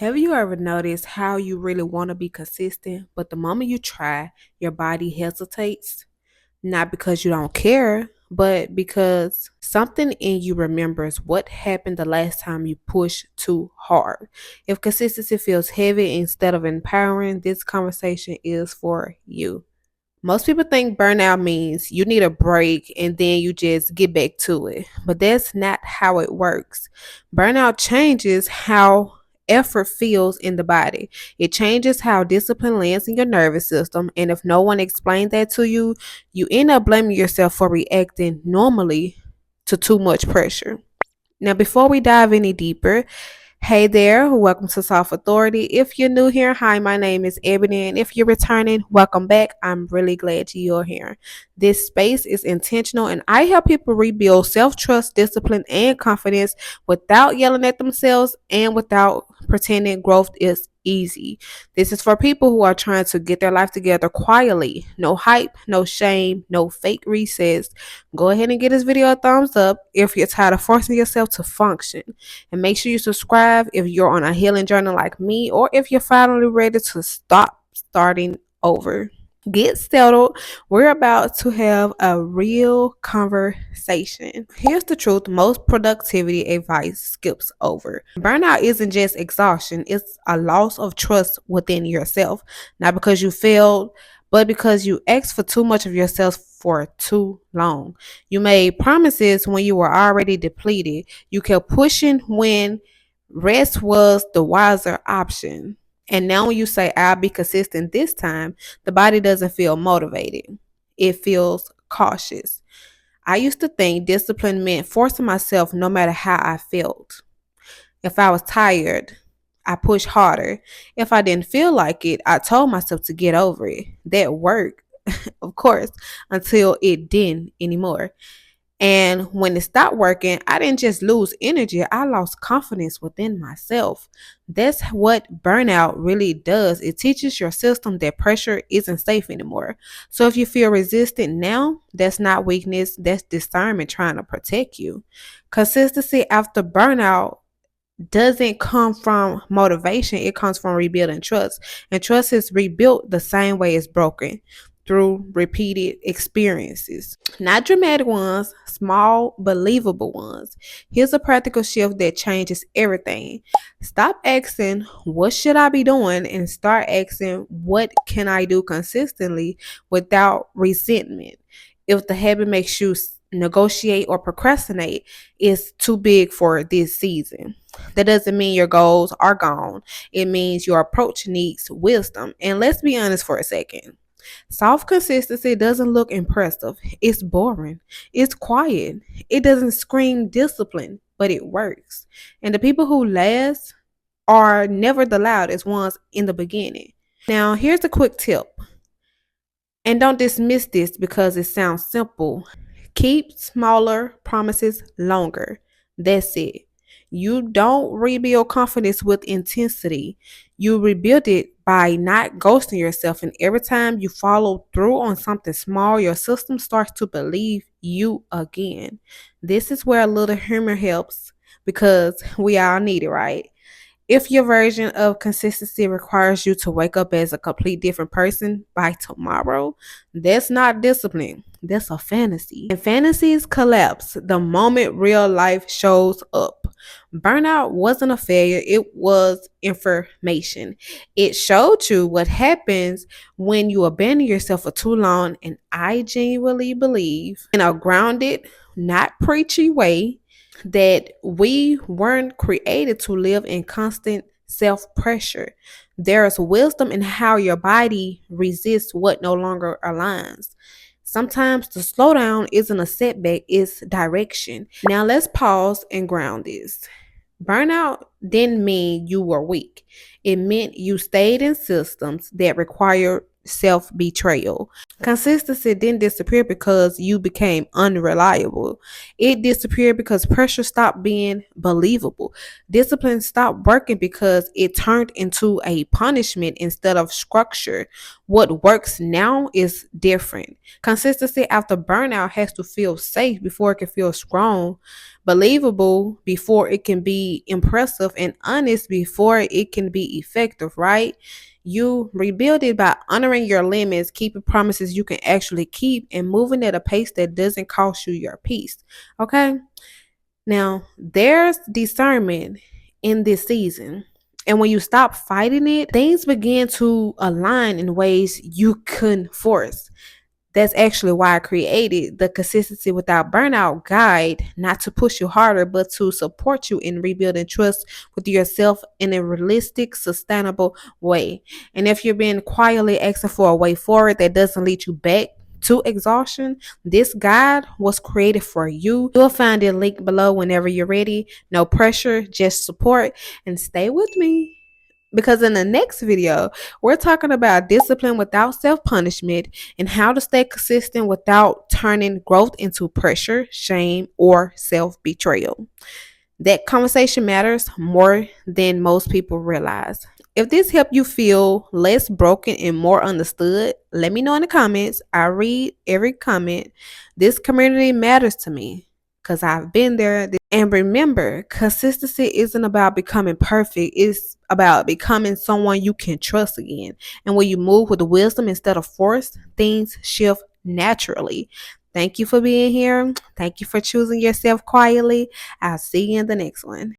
Have you ever noticed how you really want to be consistent, but the moment you try, your body hesitates? Not because you don't care, but because something in you remembers what happened the last time you pushed too hard. If consistency feels heavy instead of empowering, this conversation is for you. Most people think burnout means you need a break and then you just get back to it. But that's not how it works. Burnout changes how effort feels in the body. It changes how discipline lands in your nervous system. And if no one explained that to you, you end up blaming yourself for reacting normally to too much pressure. Now, before we dive any deeper, hey there, welcome to Self Authority. If you're new here, hi, my name is Ebony, and if you're returning, welcome back. I'm really glad you're here. This space is intentional, and I help people rebuild self trust, discipline, and confidence without yelling at themselves and without pretending growth is easy. This is for people who are trying to get their life together quietly. No hype, no shame, no fake resets. Go ahead and give this video a thumbs up if you're tired of forcing yourself to function. And make sure you subscribe if you're on a healing journey like me or if you're finally ready to stop starting over. Get settled. We're about to have a real conversation. Here's the truth: most productivity advice skips over. Burnout isn't just exhaustion, it's a loss of trust within yourself. Not because you failed, but because you asked for too much of yourself for too long. You made promises when you were already depleted. You kept pushing when rest was the wiser option. And now when you say, I'll be consistent this time, the body doesn't feel motivated. It feels cautious. I used to think discipline meant forcing myself no matter how I felt. If I was tired, I pushed harder. If I didn't feel like it, I told myself to get over it. That worked, of course, until it didn't anymore. And when it stopped working, I didn't just lose energy, I lost confidence within myself. That's what burnout really does. It teaches your system that pressure isn't safe anymore. So if you feel resistant now, that's not weakness, that's discernment trying to protect you. Consistency after burnout doesn't come from motivation, it comes from rebuilding trust. And trust is rebuilt the same way it's broken, through repeated experiences. Not dramatic ones, small, believable ones. Here's a practical shift that changes everything. Stop asking, what should I be doing? And start asking, what can I do consistently without resentment? If the habit makes you negotiate or procrastinate, it's too big for this season. That doesn't mean your goals are gone. It means your approach needs wisdom. And let's be honest for a second. Soft consistency doesn't look impressive. It's boring. It's quiet. It doesn't scream discipline, but it works. And the people who last are never the loudest ones in the beginning. Now, here's a quick tip. And don't dismiss this because it sounds simple. Keep smaller promises longer. That's it. You don't rebuild confidence with intensity. You rebuild it by not ghosting yourself. And every time you follow through on something small, your system starts to believe you again. This is where a little humor helps because we all need it, right? If your version of consistency requires you to wake up as a complete different person by tomorrow, that's not discipline. That's a fantasy. And fantasies collapse the moment real life shows up. Burnout wasn't a failure, it was information. It showed you what happens when you abandon yourself for too long. And I genuinely believe, in a grounded, not preachy way, that we weren't created to live in constant self pressure. There's wisdom in how your body resists what no longer aligns. Sometimes the slowdown isn't a setback, it's direction. Now let's pause and ground this. Burnout didn't mean you were weak. It meant you stayed in systems that required self betrayal. Consistency didn't disappear because you became unreliable. It disappeared because pressure stopped being believable. Discipline stopped working because it turned into a punishment instead of structure. What works now is different. Consistency after burnout has to feel safe before it can feel strong. believable before it can be impressive, and honest before it can be effective, right? You rebuild it by honoring your limits, keeping promises you can actually keep, and moving at a pace that doesn't cost you your peace. Okay? Now, there's discernment in this season. And when you stop fighting it, things begin to align in ways you couldn't force. That's actually why I created the Consistency Without Burnout guide, not to push you harder, but to support you in rebuilding trust with yourself in a realistic, sustainable way. And if you're being quietly asking for a way forward that doesn't lead you back to exhaustion, this guide was created for you. You'll find it linked below whenever you're ready. No pressure, just support, and stay with me. Because in the next video, we're talking about discipline without self punishment and how to stay consistent without turning growth into pressure, shame, or self betrayal. That conversation matters more than most people realize. If this helped you feel less broken and more understood, let me know in the comments. I read every comment. This community matters to me because I've been there. And remember, consistency isn't about becoming perfect, it's about becoming someone you can trust again. And when you move with wisdom instead of force, things shift naturally. Thank you for being here. Thank you for choosing yourself quietly. I'll see you in the next one.